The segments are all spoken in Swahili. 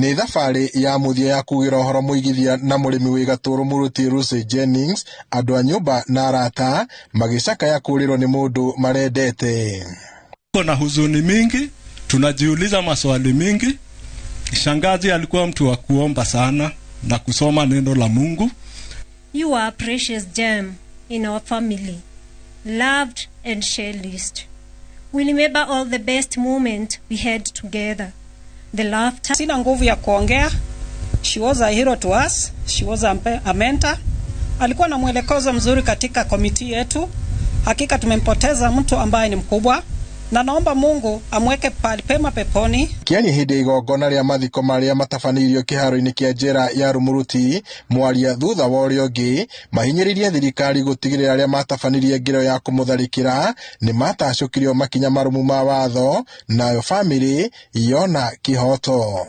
Nĩ thabarĩ ya mũthia ya kugira ũhoro mũigithia na mũrĩmi wĩ gatũ Rumuruti Lucy Jennings, andũ a nyũmba na arata magĩcakaya kũrĩrwo nĩ mũndũ marendete. Kuna huzuni mingi, tunajiuliza maswali mingi. Shangazi alikuwa mtu wa kuomba sana na kusoma neno la Mungu. You are a precious gem in our family, loved and cherished. We remember all the best moments we had together. The laughter. Sina nguvu ya kuongea. She was a hero to us. She was a mentor. Alikuwa na mwelekezo mzuri katika komiti yetu. Hakika tumempoteza mtu ambaye ni mkubwa. Na naomba Mungu amweke pema peponi. Kiani hĩndĩ igongona rĩa mathiko marĩa matabanirio kĩharo-inĩ kĩa njera ya Rumuruti, mwaria thutha wa ũrĩa ũngĩ mahinyĩrĩirie thirikari gũtigĩrĩra arĩa matabanirie ngero ya kũmũtharĩkĩra nĩ matacũkirio makinya marũmu ma watho, nayo family yona kĩhoto.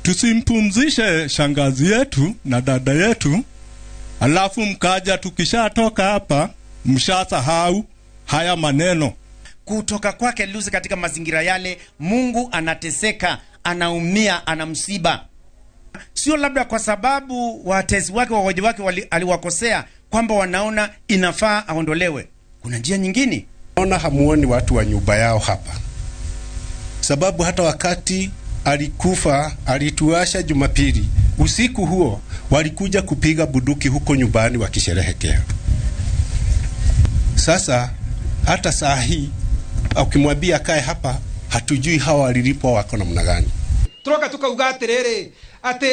Tusimpumzishe shangazi yetu na dada yetu, alafu mkaja tukishatoka hapa mshasahau haya maneno. Kutoka kwake Lucy katika mazingira yale, Mungu anateseka, anaumia, anamsiba. Sio labda kwa sababu watesi wake, wahoji wake aliwakosea kwamba wanaona inafaa aondolewe. Kuna njia nyingine. Naona hamuoni watu wa nyumba yao hapa. Sababu hata wakati alikufa, alituasha Jumapili, usiku huo walikuja kupiga bunduki huko nyumbani wakisherehekea. Sasa hata saa hii ukimwambia kae hapa, hatujui hawa walilipwa wako namna gani. Turoka tukauga atiriri ati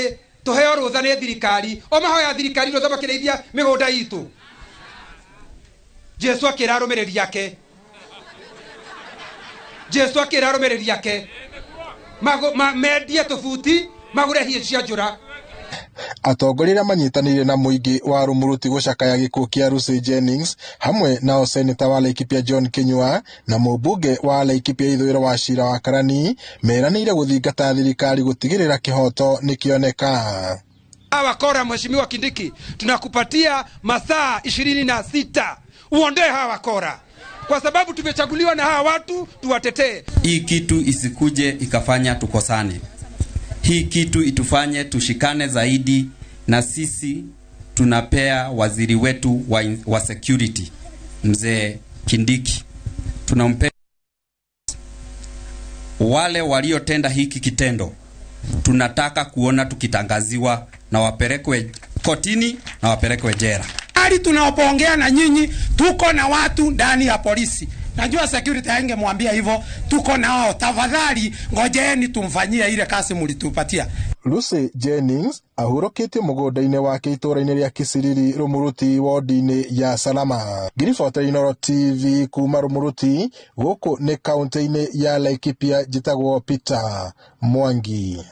tuheo rutha ni thirikari, o mahoya thirikari rutha makireithia migunda itu. Jesu akira arumiriri yake. Jesu akira arumiriri yake. Medie tufuti magure hie cia njura. Atongoria manyitanĩire na mũingĩ wa Rumuruti gũcakaya gĩkuũ kĩa Lucy Jennings, hamwe nao seneta wa Laikipia John Kinyua na mũmbunge wa Laikipia ithũĩro wa Cira wa Karani meranĩire gũthingata thirikari gũtigĩrĩra kĩhoto nĩkĩoneka. Hawa kora Mheshimiwa Kindiki, tunakupatia masaa 26 uondoe hawa kora, kwa sababu tumechaguliwa na hawa watu tuwatetee. Hii kitu isikuje ikafanya tukosane. Hii kitu itufanye tushikane zaidi, na sisi tunapea waziri wetu wa security Mzee Kindiki, tunampea wale waliotenda hiki kitendo. Tunataka kuona tukitangaziwa na wapelekwe kotini na wapelekwe jela. Ali tunapoongea na nyinyi, tuko na watu ndani ya polisi. Najua security haingemwambia hivyo, tuko nao. Tafadhali ngojeni tumfanyie ile kazi mlitupatia. Lucy Jennings ahurũkĩtio mũgũnda-inĩ wake itũũra-inĩ rĩa Kisiriri, Rumuruti, wodi-inĩ ya Salama. Ngiribota Inooro TV kuma Rumuruti, gũkũ nĩ kaunti-inĩ ya Laikipia, njĩtagwo Peter Mwangi.